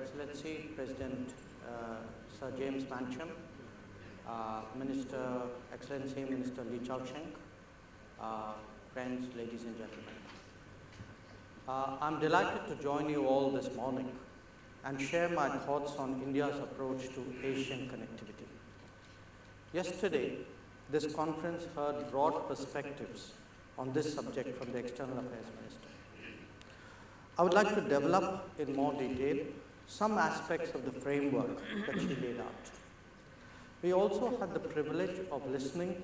Excellency President Sir James Mancham, Excellency Minister Jaishankar, friends, ladies and gentlemen. I'm delighted to join you all this morning and share my thoughts on India's approach to Asian connectivity. Yesterday, this conference heard broad perspectives on this subject from the External Affairs Minister. I would like to develop in more detail some aspects of the framework that she laid out. We also had the privilege of listening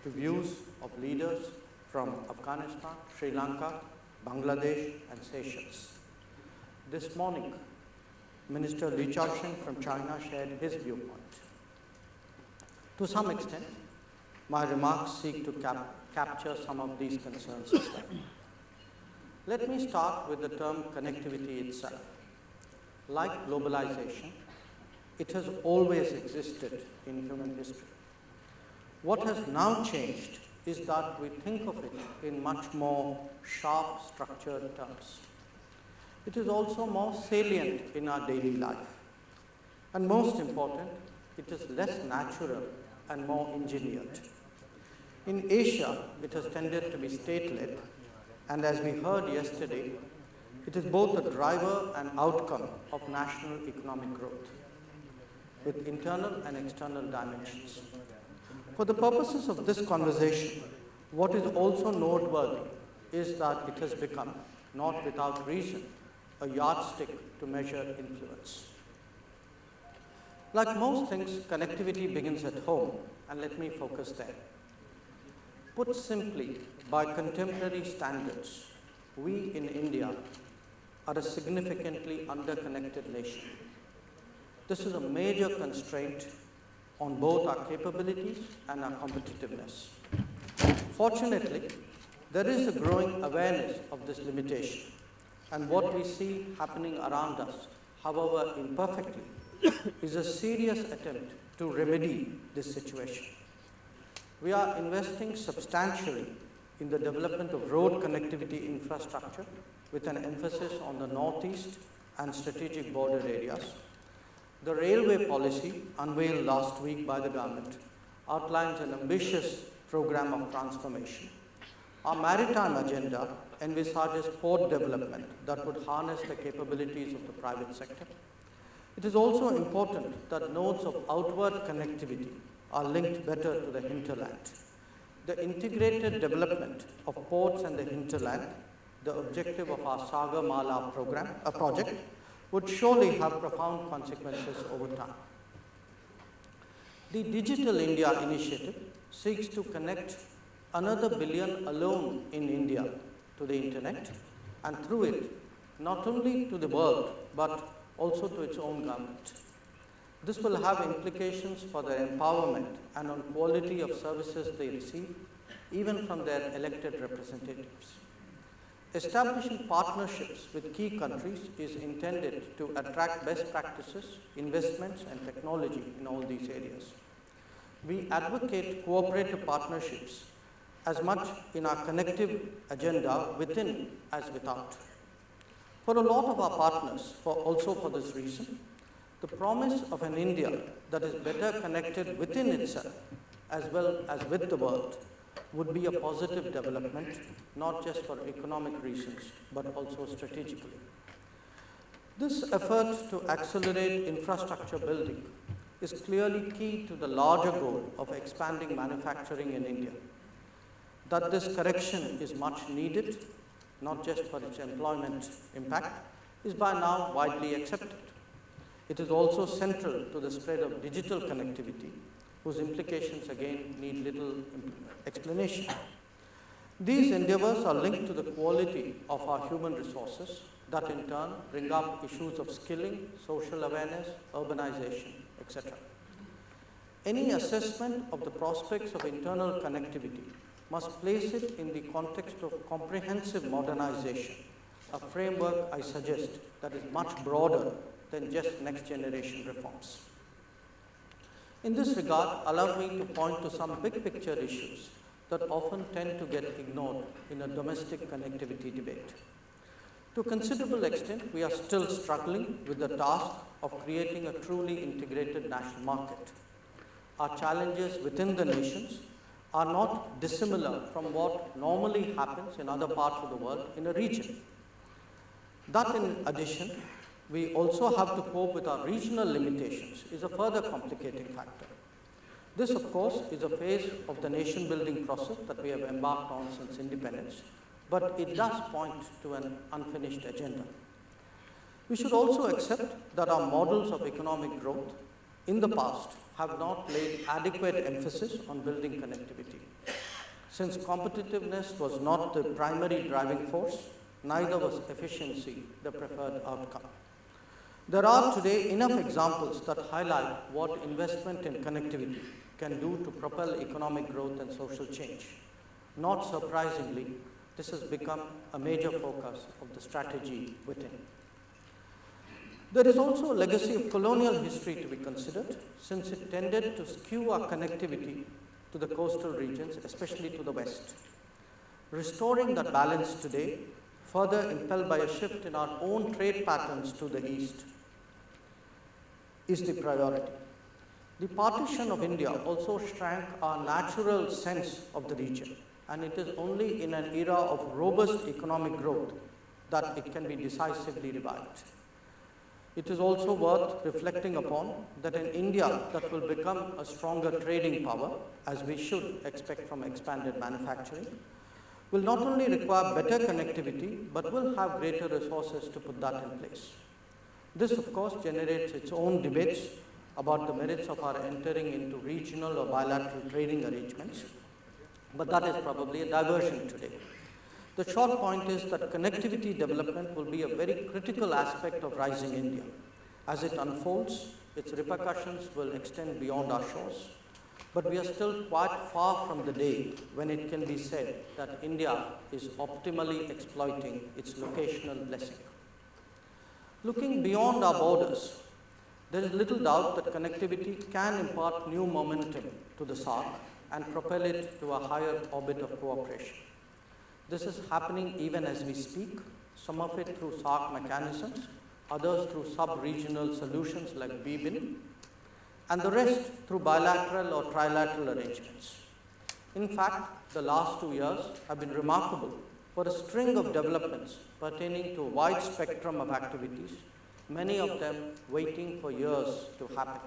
to views of leaders from Afghanistan, Sri Lanka, Bangladesh, and Seychelles. This morning, Minister Li Chaosheng from China shared his viewpoint. To some extent, my remarks seek to capture some of these concerns as well. Let me start with the term connectivity itself. Like globalization, it has always existed in human history. What has now changed is that we think of it in much more sharp, structured terms. It is also more salient in our daily life. And most important, it is less natural and more engineered. In Asia, it has tended to be state-led, and as we heard yesterday, it is both a driver and outcome of national economic growth, with internal and external dimensions. For the purposes of this conversation, what is also noteworthy is that it has become, not without reason, a yardstick to measure influence. Like most things, connectivity begins at home, and let me focus there. Put simply, by contemporary standards, we in India are a significantly underconnected nation. This is a major constraint on both our capabilities and our competitiveness. Fortunately, there is a growing awareness of this limitation, and what we see happening around us, however imperfectly, is a serious attempt to remedy this situation. We are investing substantially in the development of road connectivity infrastructure with an emphasis on the northeast and strategic border areas. The railway policy unveiled last week by the government outlines an ambitious program of transformation. Our maritime agenda envisages port development that would harness the capabilities of the private sector. It is also important that nodes of outward connectivity are linked better to the hinterland. The integrated development of ports and the hinterland, the objective of our Sagar-Mala project, would surely have profound consequences over time. The Digital India initiative seeks to connect another billion alone in India to the internet, and through it, not only to the world, but also to its own government. This will have implications for their empowerment and on quality of services they receive, even from their elected representatives. Establishing partnerships with key countries is intended to attract best practices, investments, and technology in all these areas. We advocate cooperative partnerships as much in our connective agenda within as without. For a lot of our partners, also for this reason, the promise of an India that is better connected within itself as well as with the world would be a positive development, not just for economic reasons, but also strategically. This effort to accelerate infrastructure building is clearly key to the larger goal of expanding manufacturing in India. That this correction is much needed, not just for its employment impact, is by now widely accepted. It is also central to the spread of digital connectivity, whose implications again need little explanation. These endeavors are linked to the quality of our human resources that in turn bring up issues of skilling, social awareness, urbanization, etc. Any assessment of the prospects of internal connectivity must place it in the context of comprehensive modernization, a framework I suggest that is much broader than just next generation reforms. In this regard, allow me to point to some big picture issues that often tend to get ignored in a domestic connectivity debate. To a considerable extent, we are still struggling with the task of creating a truly integrated national market. Our challenges within the nations are not dissimilar from what normally happens in other parts of the world in a region. That in addition, we also have to cope with our regional limitations is a further complicating factor. This, of course, is a phase of the nation building process that we have embarked on since independence, but it does point to an unfinished agenda. We should also accept that our models of economic growth in the past have not laid adequate emphasis on building connectivity. Since competitiveness was not the primary driving force, neither was efficiency the preferred outcome. There are today enough examples that highlight what investment in connectivity can do to propel economic growth and social change. Not surprisingly, this has become a major focus of the strategy within. There is also a legacy of colonial history to be considered, since it tended to skew our connectivity to the coastal regions, especially to the west. Restoring that balance today, further impelled by a shift in our own trade patterns to the east, is the priority. The partition of India also shrank our natural sense of the region, and it is only in an era of robust economic growth that it can be decisively revived. It is also worth reflecting upon that in India that will become a stronger trading power, as we should expect from expanded manufacturing, will not only require better connectivity, but will have greater resources to put that in place. This, of course, generates its own debates about the merits of our entering into regional or bilateral trading arrangements, but that is probably a diversion today. The short point is that connectivity development will be a very critical aspect of rising India. As it unfolds, its repercussions will extend beyond our shores, but we are still quite far from the day when it can be said that India is optimally exploiting its locational blessing. Looking beyond our borders, there is little doubt that connectivity can impart new momentum to the SAARC and propel it to a higher orbit of cooperation. This is happening even as we speak, some of it through SAARC mechanisms, others through sub-regional solutions like BBIN, and the rest through bilateral or trilateral arrangements. In fact, the last 2 years have been remarkable for a string of developments pertaining to a wide spectrum of activities, many of them waiting for years to happen.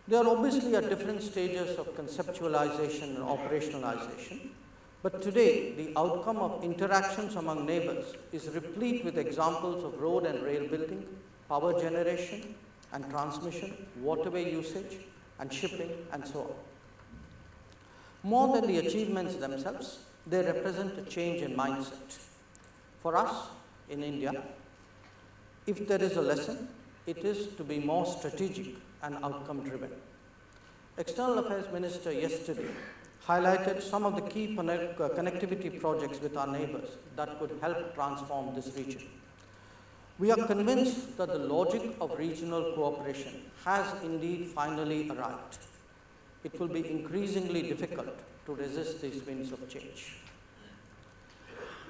They are obviously at different stages of conceptualization and operationalization, but today the outcome of interactions among neighbors is replete with examples of road and rail building, power generation and transmission, waterway usage and shipping, and so on. More than the achievements themselves, they represent a change in mindset. For us in India, if there is a lesson, it is to be more strategic and outcome driven. External Affairs Minister yesterday highlighted some of the key connectivity projects with our neighbors that could help transform this region. We are convinced that the logic of regional cooperation has indeed finally arrived. It will be increasingly difficult to resist these winds of change.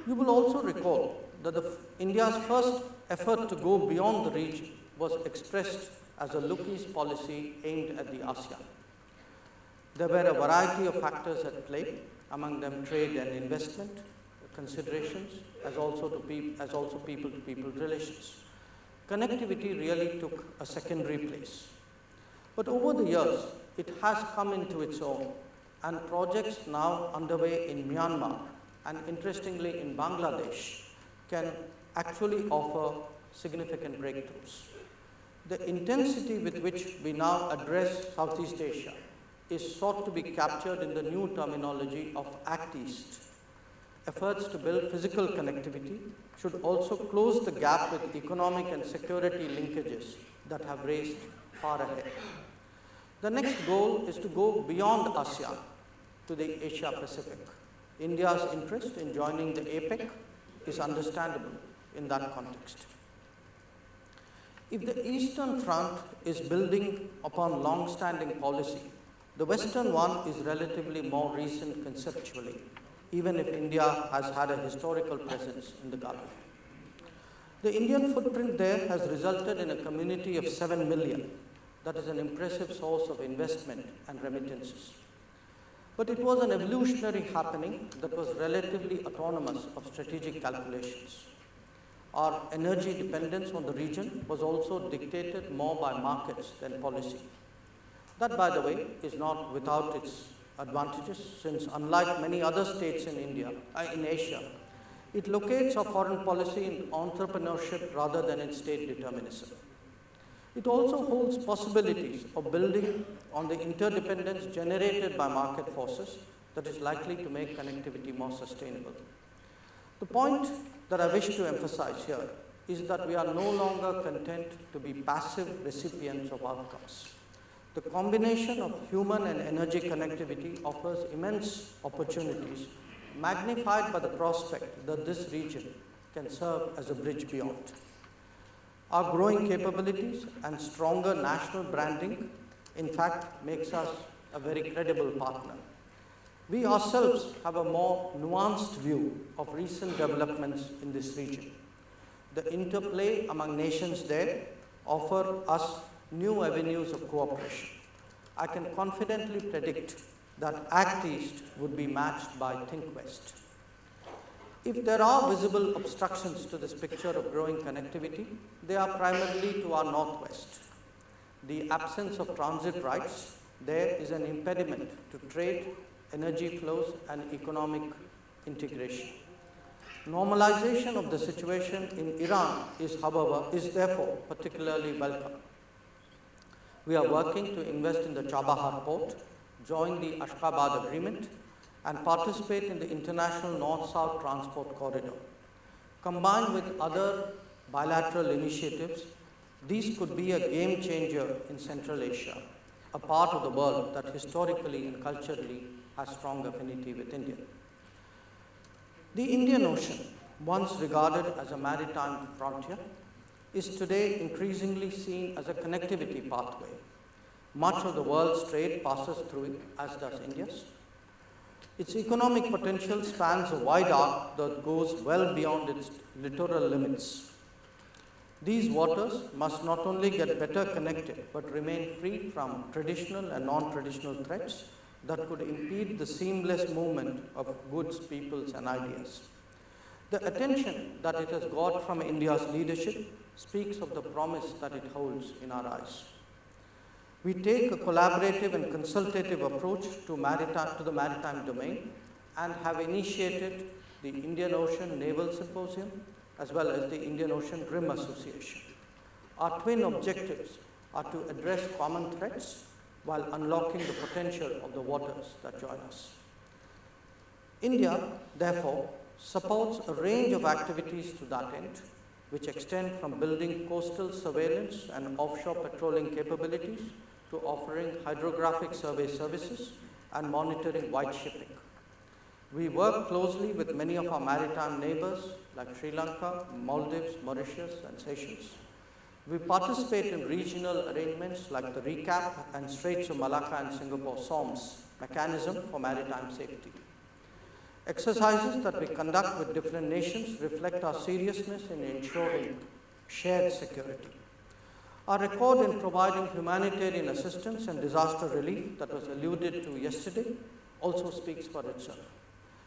You will also recall that India's first effort to go beyond the region was expressed as a look-east policy aimed at the ASEAN. There were a variety of factors at play, among them trade and investment considerations, as also people-to-people relations. Connectivity really took a secondary place. But over the years, it has come into its own, and projects now underway in Myanmar and interestingly in Bangladesh can actually offer significant breakthroughs. The intensity with which we now address Southeast Asia is sought to be captured in the new terminology of Act East. Efforts to build physical connectivity should also close the gap with economic and security linkages that have raced far ahead. The next goal is to go beyond ASEAN to the Asia Pacific. India's interest in joining the APEC is understandable in that context. If the Eastern Front is building upon long-standing policy, the Western one is relatively more recent conceptually, even if India has had a historical presence in the Gulf. The Indian footprint there has resulted in a community of 7 million. That is an impressive source of investment and remittances. But it was an evolutionary happening that was relatively autonomous of strategic calculations. Our energy dependence on the region was also dictated more by markets than policy. That, by the way, is not without its advantages, since unlike many other states in Asia, it locates our foreign policy in entrepreneurship rather than in state determinism. It also holds possibilities of building on the interdependence generated by market forces that is likely to make connectivity more sustainable. The point that I wish to emphasize here is that we are no longer content to be passive recipients of outcomes. The combination of human and energy connectivity offers immense opportunities, magnified by the prospect that this region can serve as a bridge beyond. Our growing capabilities and stronger national branding, in fact, makes us a very credible partner. We ourselves have a more nuanced view of recent developments in this region. The interplay among nations there offer us new avenues of cooperation. I can confidently predict that Act East would be matched by Think West. If there are visible obstructions to this picture of growing connectivity, they are primarily to our northwest. The absence of transit rights there is an impediment to trade, energy flows, and economic integration. Normalization of the situation in Iran is therefore particularly welcome. We are working to invest in the Chabahar port, join the Ashgabat Agreement, and participate in the International North-South Transport Corridor. Combined with other bilateral initiatives, these could be a game changer in Central Asia, a part of the world that historically and culturally has strong affinity with India. The Indian Ocean, once regarded as a maritime frontier, is today increasingly seen as a connectivity pathway. Much of the world's trade passes through it, as does India's. Its economic potential spans a wide arc that goes well beyond its littoral limits. These waters must not only get better connected, but remain free from traditional and non-traditional threats that could impede the seamless movement of goods, peoples, and ideas. The attention that it has got from India's leadership speaks of the promise that it holds in our eyes. We take a collaborative and consultative approach to the maritime domain and have initiated the Indian Ocean Naval Symposium as well as the Indian Ocean Rim Association. Our twin objectives are to address common threats while unlocking the potential of the waters that join us. India, therefore, supports a range of activities to that end, which extend from building coastal surveillance and offshore patrolling capabilities to offering hydrographic survey services and monitoring white shipping. We work closely with many of our maritime neighbors like Sri Lanka, Maldives, Mauritius, and Seychelles. We participate in regional arrangements like the RECAP and Straits of Malacca and Singapore SOMS mechanism for maritime safety. Exercises that we conduct with different nations reflect our seriousness in ensuring shared security. Our record in providing humanitarian assistance and disaster relief that was alluded to yesterday also speaks for itself.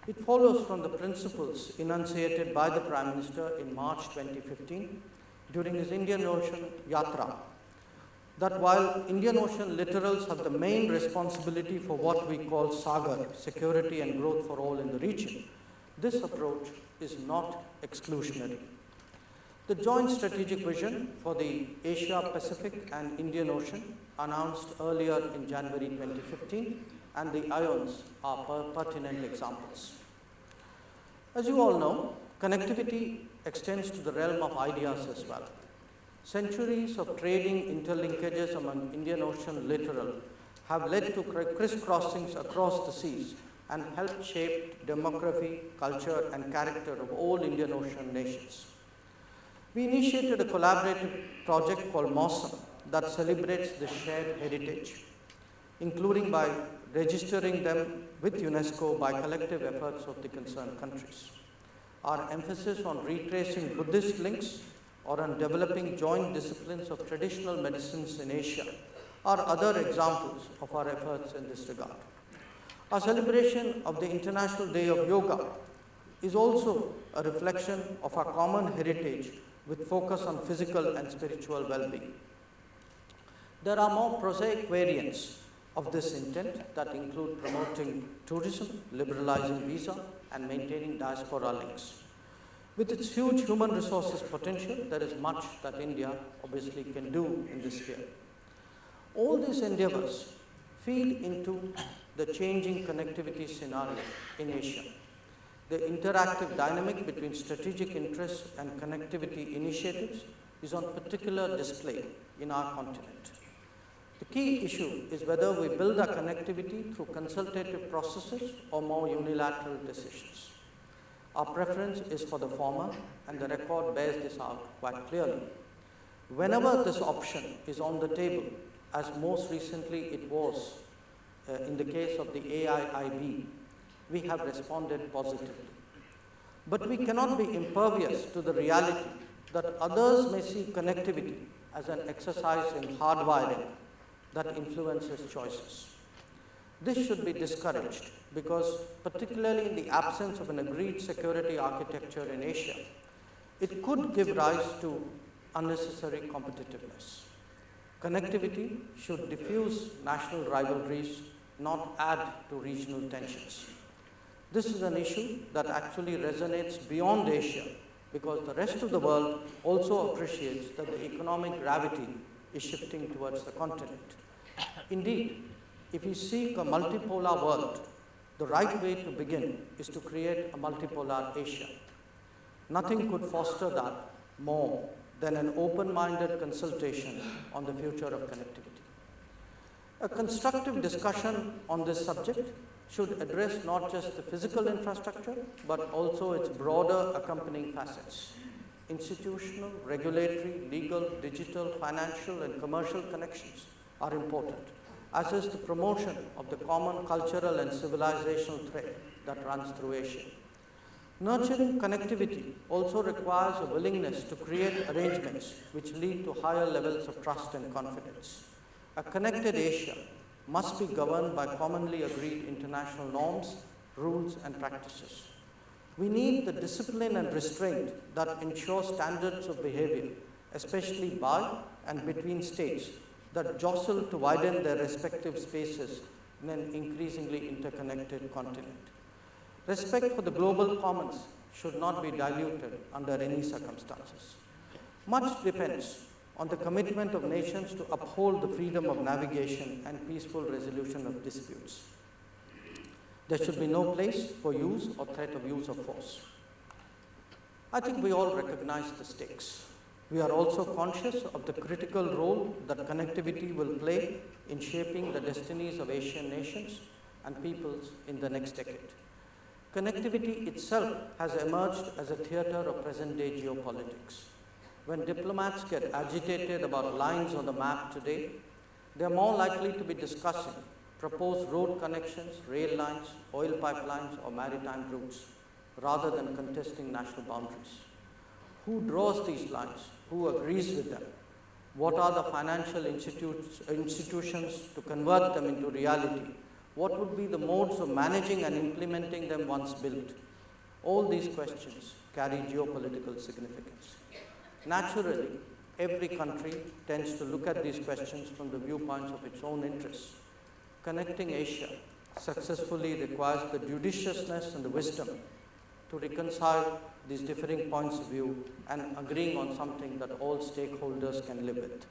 It follows from the principles enunciated by the Prime Minister in March 2015 during his Indian Ocean Yatra, that while Indian Ocean littorals have the main responsibility for what we call Sagar, security and growth for all in the region, this approach is not exclusionary. The joint strategic vision for the Asia-Pacific and Indian Ocean, announced earlier in January 2015, and the IONS are pertinent examples. As you all know, connectivity extends to the realm of ideas as well. Centuries of trading interlinkages among Indian Ocean littoral have led to crisscrossings across the seas and helped shape demography, culture, and character of all Indian Ocean nations. We initiated a collaborative project called MOSM that celebrates this shared heritage, including by registering them with UNESCO by collective efforts of the concerned countries. Our emphasis on retracing Buddhist links or on developing joint disciplines of traditional medicines in Asia are other examples of our efforts in this regard. Our celebration of the International Day of Yoga is also a reflection of our common heritage with focus on physical and spiritual well-being. There are more prosaic variants of this intent that include promoting tourism, liberalizing visa, and maintaining diaspora links. With its huge human resources potential, there is much that India obviously can do in this sphere. All these endeavors feed into the changing connectivity scenario in Asia. The interactive dynamic between strategic interests and connectivity initiatives is on particular display in our continent. The key issue is whether we build our connectivity through consultative processes or more unilateral decisions. Our preference is for the former, and the record bears this out quite clearly. Whenever this option is on the table, as most recently it was in the case of the AIIB, we have responded positively. But we cannot be impervious to the reality that others may see connectivity as an exercise in hardwiring that influences choices. This should be discouraged because, particularly in the absence of an agreed security architecture in Asia, it could give rise to unnecessary competitiveness. Connectivity should diffuse national rivalries, not add to regional tensions. This is an issue that actually resonates beyond Asia because the rest of the world also appreciates that the economic gravity is shifting towards the continent. Indeed, if we seek a multipolar world, the right way to begin is to create a multipolar Asia. Nothing could foster that more than an open-minded consultation on the future of connectivity. A constructive discussion on this subject should address not just the physical infrastructure, but also its broader accompanying facets. Institutional, regulatory, legal, digital, financial, and commercial connections are important, as is the promotion of the common cultural and civilizational thread that runs through Asia. Nurturing connectivity also requires a willingness to create arrangements which lead to higher levels of trust and confidence. A connected Asia must be governed by commonly agreed international norms, rules, and practices. We need the discipline and restraint that ensure standards of behavior, especially by and between states that jostle to widen their respective spaces in an increasingly interconnected continent. Respect for the global commons should not be diluted under any circumstances. Much depends on the commitment of nations to uphold the freedom of navigation and peaceful resolution of disputes. There should be no place for use or threat of use of force. I think we all recognize the stakes. We are also conscious of the critical role that connectivity will play in shaping the destinies of Asian nations and peoples in the next decade. Connectivity itself has emerged as a theater of present-day geopolitics. When diplomats get agitated about lines on the map today, they are more likely to be discussing proposed road connections, rail lines, oil pipelines, or maritime routes, rather than contesting national boundaries. Who draws these lines? Who agrees with them? What are the financial institutions to convert them into reality? What would be the modes of managing and implementing them once built? All these questions carry geopolitical significance. Naturally, every country tends to look at these questions from the viewpoints of its own interests. Connecting Asia successfully requires the judiciousness and the wisdom to reconcile these differing points of view and agreeing on something that all stakeholders can live with.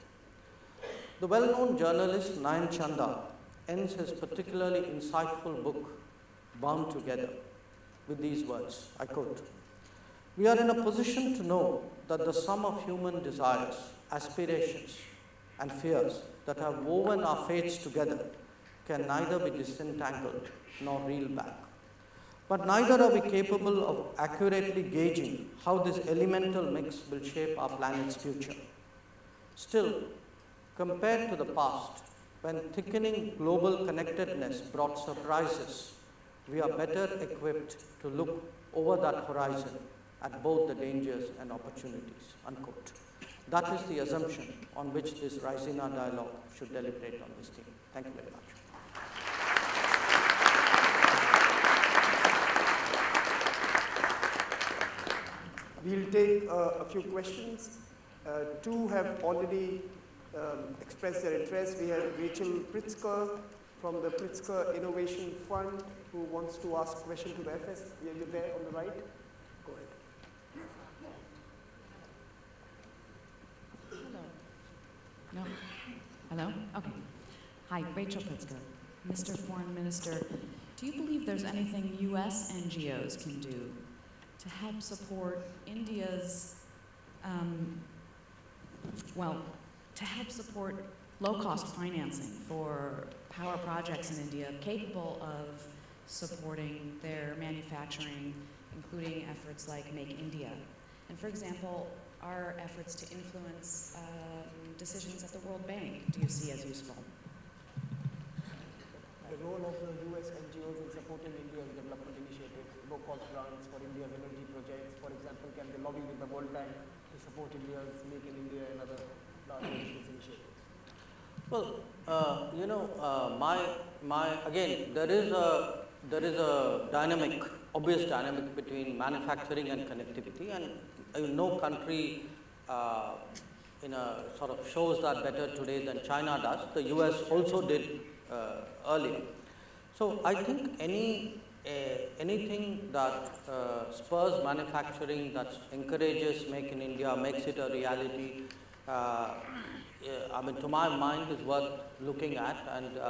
The well-known journalist Nayan Chanda ends his particularly insightful book, Bound Together, with these words, I quote, "We are in a position to know that the sum of human desires, aspirations, and fears that have woven our fates together can neither be disentangled nor reeled back. But neither are we capable of accurately gauging how this elemental mix will shape our planet's future. Still, compared to the past, when thickening global connectedness brought surprises, we are better equipped to look over that horizon at both the dangers and opportunities, unquote. That is the assumption on which this Raisina Dialogue should deliberate on this theme. Thank you very much. We'll take a few questions. Two have already expressed their interest. We have Rachel Pritzker from the Pritzker Innovation Fund who wants to ask a question to the FS. You're there on the right. Go ahead. No? Hello? Okay. Hi, Rachel Pritzker. Mr. Foreign Minister, do you believe there's anything U.S. NGOs can do to help support India's, to help support low-cost financing for power projects in India capable of supporting their manufacturing, including efforts like Make India? And for example, our efforts to influence decisions at the World Bank, do you see as useful? The role of the US NGOs in supporting India's development initiatives, low-cost grants for India's energy projects. For example, can they lobby with the World Bank to support India's Make in India and other large initiatives? Well, again, there is a dynamic, obvious dynamic between manufacturing and connectivity, and no country sort of shows that better today than China does. The US also did earlier. So I think anything that spurs manufacturing, that encourages Make in India, makes it a reality, to my mind, is worth looking at. And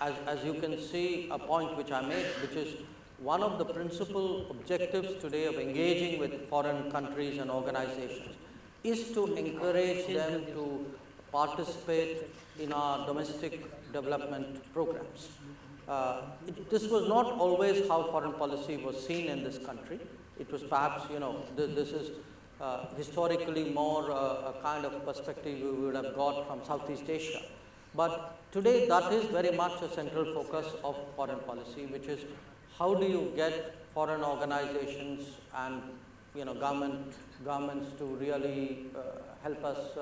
as you can see, a point which I made, which is one of the principal objectives today of engaging with foreign countries and organizations is to encourage them to participate in our domestic development programs. This was not always how foreign policy was seen in this country. It was perhaps, this is historically more a kind of perspective we would have got from Southeast Asia. But today that is very much a central focus of foreign policy, which is how do you get foreign organizations and governments to really help us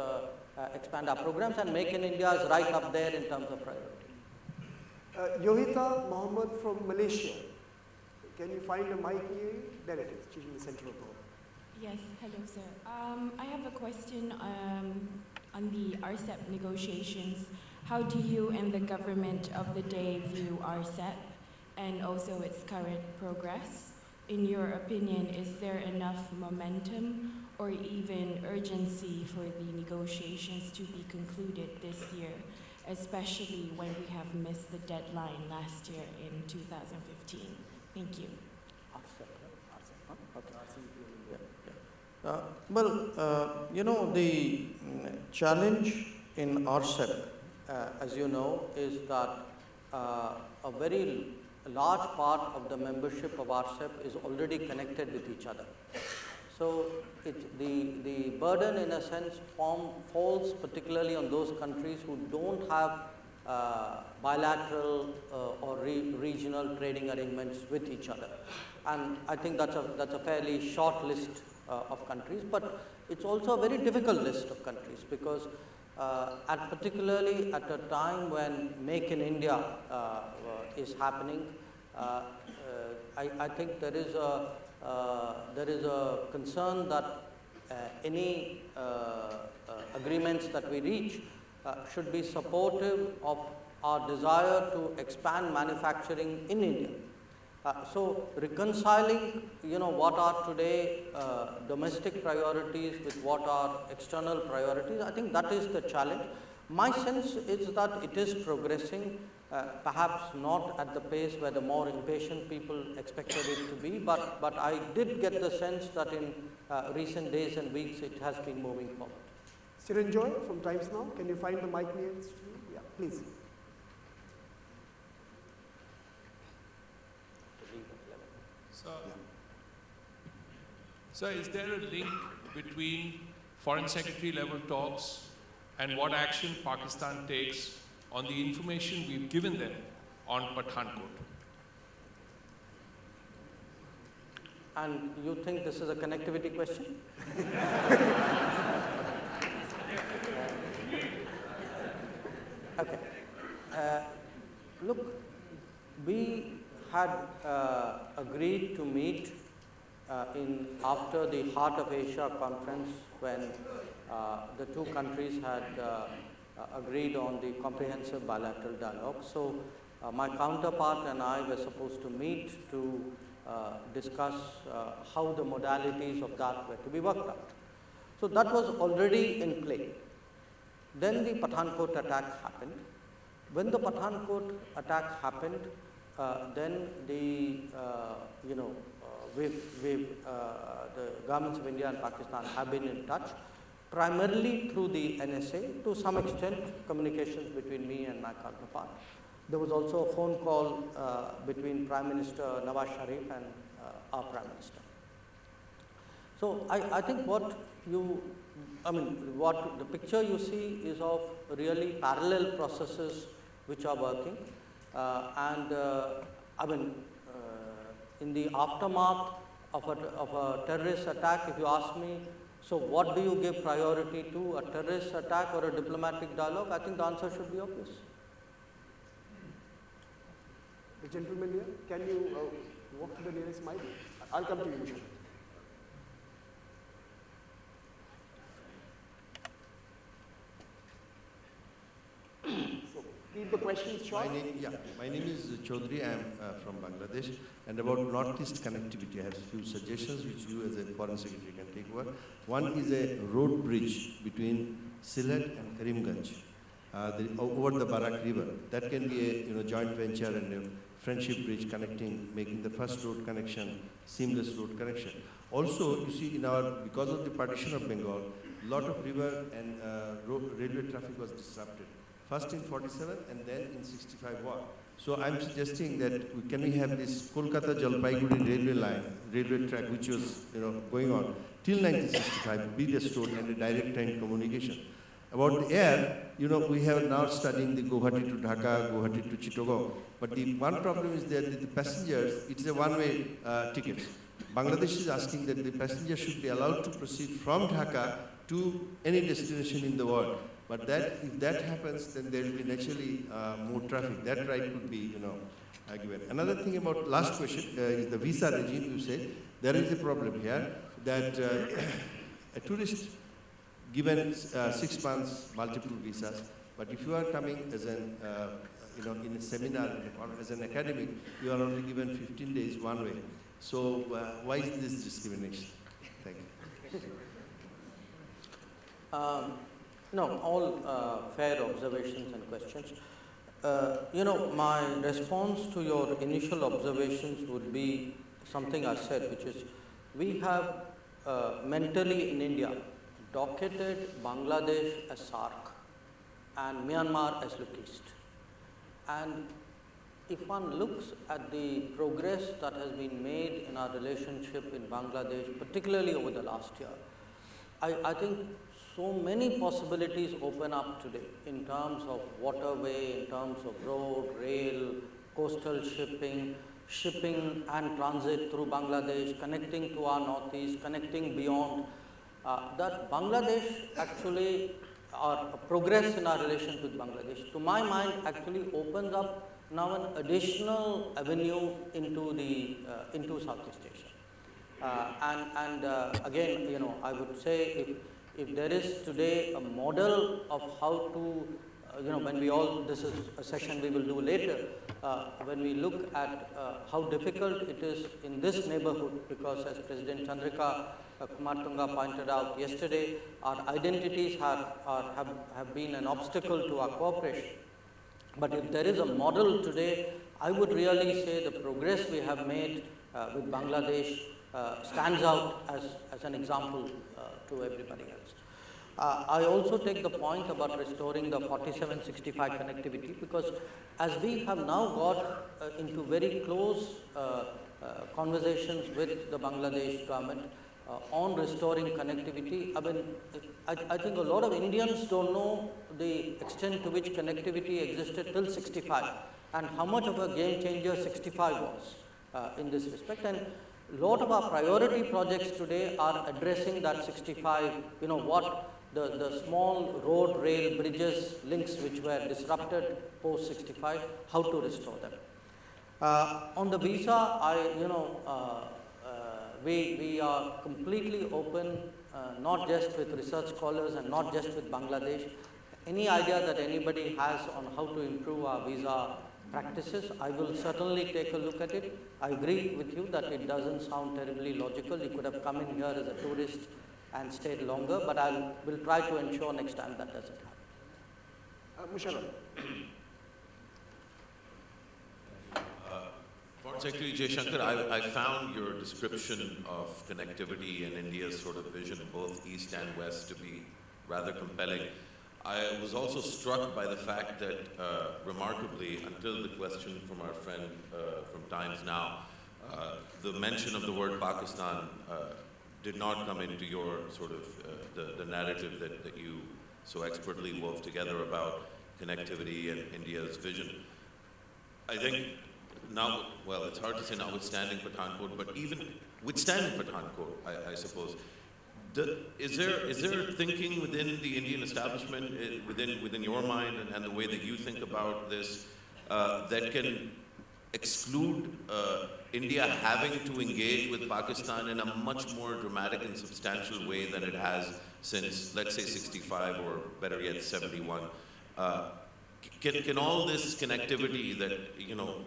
expand our programs, and Make in India is right up there in terms of priority. Yohita Mohammed from Malaysia. Can you find a mic here? There it is, she's in the center of the hall. Yes, hello sir. I have a question on the RCEP negotiations. How do you and the government of the day view RCEP and also its current progress? In your opinion, is there enough momentum or even urgency for the negotiations to be concluded this year, especially when we have missed the deadline last year in 2015? Thank you. The challenge in RCEP, as you know, is that a very large part of the membership of RCEP is already connected with each other. So the burden, in a sense, falls particularly on those countries who don't have bilateral or regional trading arrangements with each other. And I think that's a fairly short list of countries, but it's also a very difficult list of countries, because particularly at a time when Make in India is happening, I think there is a concern that any agreements that we reach should be supportive of our desire to expand manufacturing in India. So reconciling, what are today domestic priorities with what are external priorities, I think that is the challenge. My sense is that it is progressing, perhaps not at the pace where the more impatient people expected it to be, but I did get the sense that in recent days and weeks it has been moving forward. Siranjoy from Times Now, can you find the mic near the screen? Yeah, please. So is there a link between Foreign Secretary level talks and what action Pakistan takes on the information we've given them on Pathankot? And you think this is a connectivity question? Okay. Look, we had agreed to meet after the Heart of Asia conference when the two countries had agreed on the comprehensive bilateral dialogue. So my counterpart and I were supposed to meet to discuss how the modalities of that were to be worked out. So that was already in play. Then the Pathankot attack happened. When the Pathankot attack happened, then the governments of India and Pakistan have been in touch, primarily through the NSA, to some extent communications between me and my counterpart. There was also a phone call between Prime Minister Nawaz Sharif and our Prime Minister. So I think what the picture you see is of really parallel processes which are working. In the aftermath of a terrorist attack, if you ask me, so what do you give priority to, a terrorist attack or a diplomatic dialogue? I think the answer should be obvious. The gentleman here, can you walk to the nearest mic? I'll come to you, Michelle. So, keep the questions short. My name is Chaudhary. I am from Bangladesh. And about Northeast connectivity, I have a few suggestions which you as a Foreign Secretary can take over. One is a road bridge between Sylhet and Karimganj over the Barak River. That can be a joint venture and a friendship bridge connecting, making the first road connection, seamless road connection. Also, you see, because of the partition of Bengal, a lot of river and railway traffic was disrupted. First in 47 and then in 65 war. So I'm suggesting that can we have this Kolkata Jalpaiguri railway track, which was going on till 1965, be restored and a direct train communication. About the air, we have now studying the Guwahati to Dhaka, Guwahati to Chittagong. But the one problem is that the passengers, it is a one-way ticket. Bangladesh is asking that the passenger should be allowed to proceed from Dhaka to any destination in the world. But if that happens, then there will be naturally more traffic. That right could be, given. Another thing about last question is the visa regime. You say there is a problem here that a tourist given 6 months multiple visas, but if you are coming as an in a seminar or as an academic, you are only given 15 days one way. So why is this discrimination? Thank you. No, all fair observations and questions. My response to your initial observations would be something I said, which is we have mentally in India docketed Bangladesh as SARC and Myanmar as Look East. And if one looks at the progress that has been made in our relationship in Bangladesh, particularly over the last year, I think so many possibilities open up today in terms of waterway, in terms of road, rail, coastal shipping and transit through Bangladesh, connecting to our northeast, connecting beyond, that Bangladesh actually, our progress in our relations with Bangladesh, to my mind, actually opens up now an additional avenue into Southeast Asia. Again, I would say if there is today a model of how to, this is a session we will do later, when we look at how difficult it is in this neighborhood, because as President Chandrika Kumartunga pointed out yesterday, our identities have been an obstacle to our cooperation. But if there is a model today, I would really say the progress we have made with Bangladesh stands out as an example to everybody else. I also take the point about restoring the 4765 connectivity, because as we have now got into very close conversations with the Bangladesh government on restoring connectivity, I think a lot of Indians don't know the extent to which connectivity existed till 65 and how much of a game changer 65 was in this respect. And lot of our priority projects today are addressing that 65, what the small road, rail, bridges, links which were disrupted post 65, how to restore them. On the visa, we are completely open, not just with research scholars and not just with Bangladesh. Any idea that anybody has on how to improve our visa practices, I will certainly take a look at it. I agree with you that it doesn't sound terribly logical. You could have come in here as a tourist and stayed longer, but will try to ensure next time that doesn't happen. Musharraf. Foreign Secretary Jaishankar, I found your description of connectivity and India's sort of vision, both East and West, to be rather compelling. I was also struck by the fact that, remarkably, until the question from our friend from Times Now, the mention of the word Pakistan did not come into your sort of the narrative that you so expertly wove together about connectivity and India's vision. I think now, well, it's hard to say notwithstanding Pathankot, but even withstanding Pathankot, I suppose, is there thinking within the Indian establishment, within your mind and the way that you think about this, that can exclude India having to engage with Pakistan in a much more dramatic and substantial way than it has since, let's say, 65 or better yet, 71? Can all this connectivity that,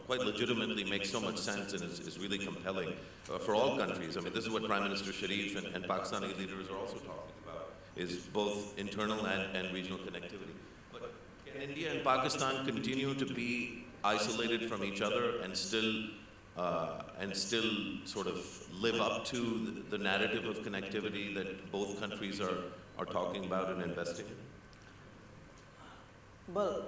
quite legitimately makes so much sense and is really compelling for all countries? I mean, this is what Prime Minister Sharif and Pakistani leaders are also talking about, is both internal and regional connectivity. But can India and Pakistan continue to be isolated from each other and still sort of live up to the narrative of connectivity that both countries are talking about and investing in? Well,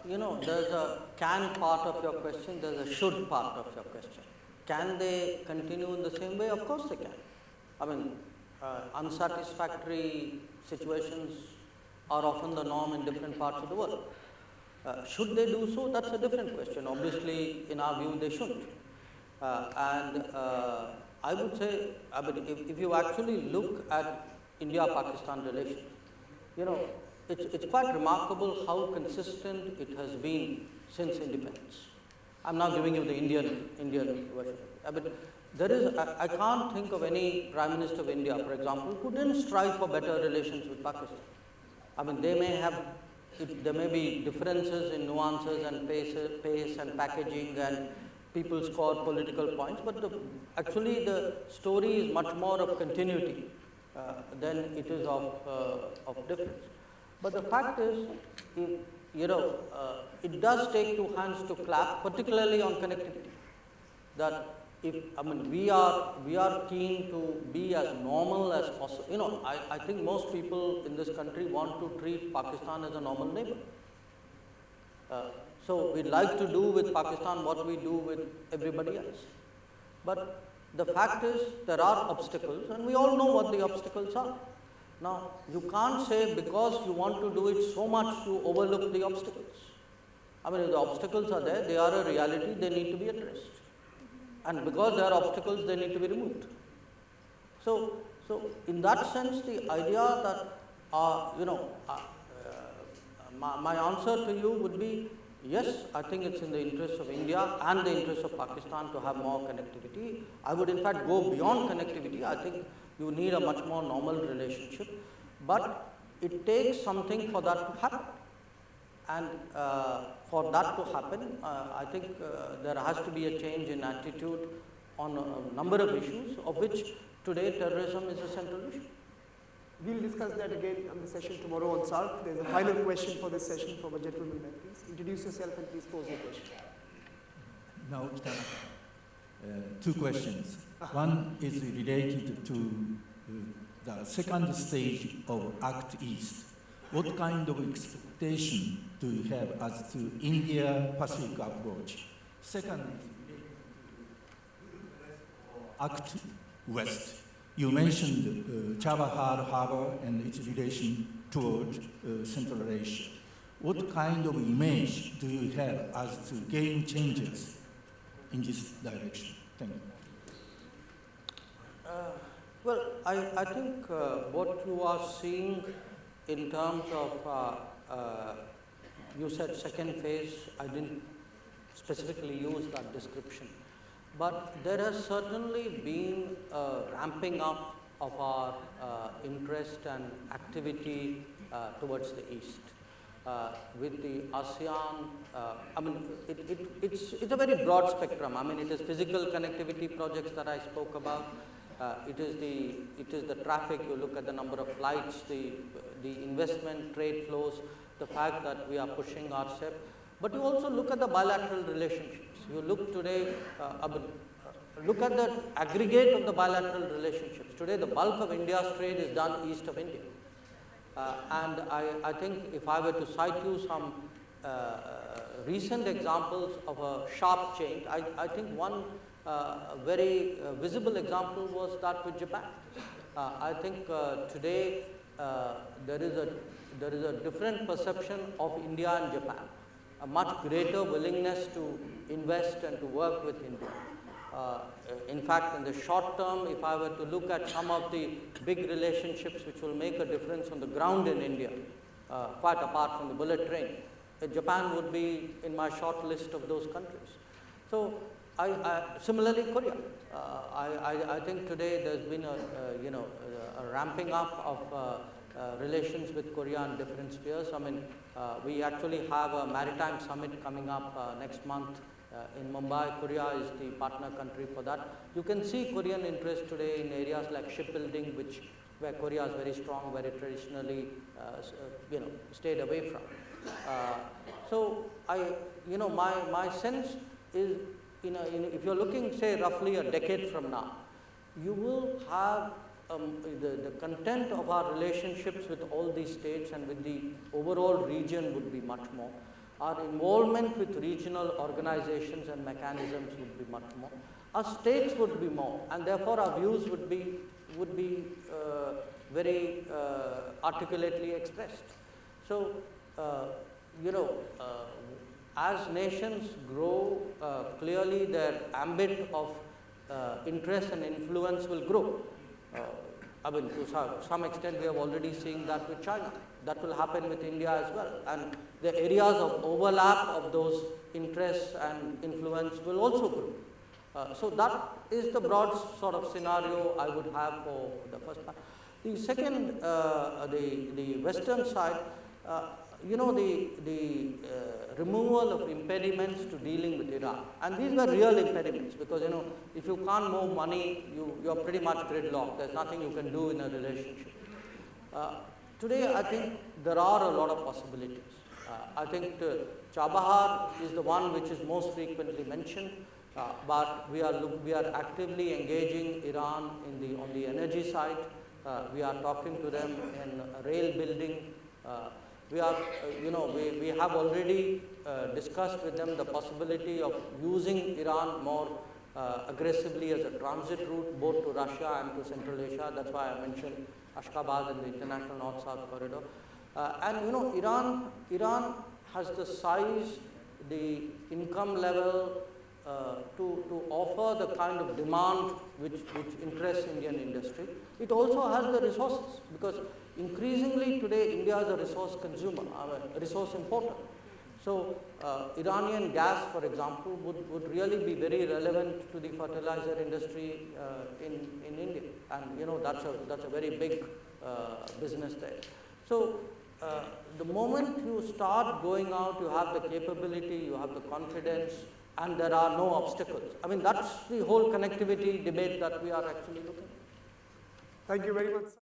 there's a can part of your question, there's a should part of your question. Can they continue in the same way? Of course they can. I mean, unsatisfactory situations are often the norm in different parts of the world. Should they do so? That's a different question. Obviously, in our view, they shouldn't. I would say, if you actually look at India-Pakistan relations, it's quite remarkable how consistent it has been since independence. I'm now giving you the Indian version. But there is, I can't think of any Prime Minister of India, for example, who didn't strive for better relations with Pakistan. I mean, there may be differences in nuances and pace and packaging, and people score political points, but actually the story is much more of continuity than it is of difference. But the fact is, it does take two hands to clap, particularly on connectivity. That we are keen to be as normal as possible. I think most people in this country want to treat Pakistan as a normal neighbor. So we'd like to do with Pakistan what we do with everybody else. But the fact is, there are obstacles, and we all know what the obstacles are. Now, you can't say because you want to do it so much, you overlook the obstacles. I mean, if the obstacles are there, they are a reality, they need to be addressed. And because there are obstacles, they need to be removed. So in that sense, the idea that, my answer to you would be, yes, I think it's in the interest of India and the interest of Pakistan to have more connectivity. I would in fact go beyond connectivity. I think you need a much more normal relationship, but it takes something for that to happen. And for that to happen, I think there has to be a change in attitude on a number of issues, of which today terrorism is a central issue. We'll discuss that again on the session tomorrow on SARC. There's a final question for this session from a gentleman there. Please introduce yourself and please pose your question. Now, two questions. One is related to the second stage of Act East. What kind of expectation do you have as to India-Pacific approach? Second is related to Act West. You mentioned Chabahar Harbor and its relation toward Central Asia. What kind of image do you have as to game changers in this direction? Thank you. Well, I think what you are seeing in terms of, you said second phase, I didn't specifically use that description, but there has certainly been a ramping up of our interest and activity towards the east. With the ASEAN, I mean, it's a very broad spectrum. I mean, it is physical connectivity projects that I spoke about. It is the traffic. You look at the number of flights, the investment, trade flows, the fact that we are pushing RCEP. But you also look at the bilateral relationships. You look today, look at the aggregate of the bilateral relationships. Today, the bulk of India's trade is done east of India. And I think if I were to cite you some recent examples of a sharp change, I think one very visible example was that with Japan. I think today there is a different perception of India and Japan, a much greater willingness to invest and to work with India. In fact, in the short term, if I were to look at some of the big relationships which will make a difference on the ground in India, quite apart from the bullet train, Japan would be in my short list of those countries. So, similarly, Korea. I think today there's been a ramping up of relations with Korea in different spheres. I mean, we actually have a maritime summit coming up next month in Mumbai. Korea is the partner country for that. You can see Korean interest today in areas like shipbuilding, where Korea is very strong, very traditionally, stayed away from. So my sense is, if you're looking, say, roughly a decade from now, you will have the content of our relationships with all these states and with the overall region would be much more. Our involvement with regional organizations and mechanisms would be much more. Our stakes would be more, and therefore our views would be very articulately expressed. So, as nations grow, clearly their ambit of interest and influence will grow. I mean, to some extent, we have already seen that with China. That will happen with India as well. And the areas of overlap of those interests and influence will also grow. So that is the broad sort of scenario I would have for the first part. The second, the Western side, the removal of impediments to dealing with Iran. And these were real impediments because, if you can't move money, you're pretty much gridlocked. There's nothing you can do in a relationship. Today, I think there are a lot of possibilities. I think Chabahar is the one which is most frequently mentioned, but we are actively engaging Iran on the energy side. We are talking to them in rail building. We have already discussed with them the possibility of using Iran more aggressively as a transit route, both to Russia and to Central Asia. That's why I mentioned Ashgabat and the international north-south corridor. Iran has the size, the income level to offer the kind of demand which interests Indian industry. It also has the resources because increasingly today India is a resource consumer, a resource importer. So Iranian gas, for example, would really be very relevant to the fertilizer industry in India, and that's a very big business there. So the moment you start going out, you have the capability, you have the confidence, and there are no obstacles. I mean, that's the whole connectivity debate that we are actually looking at. Thank you very much.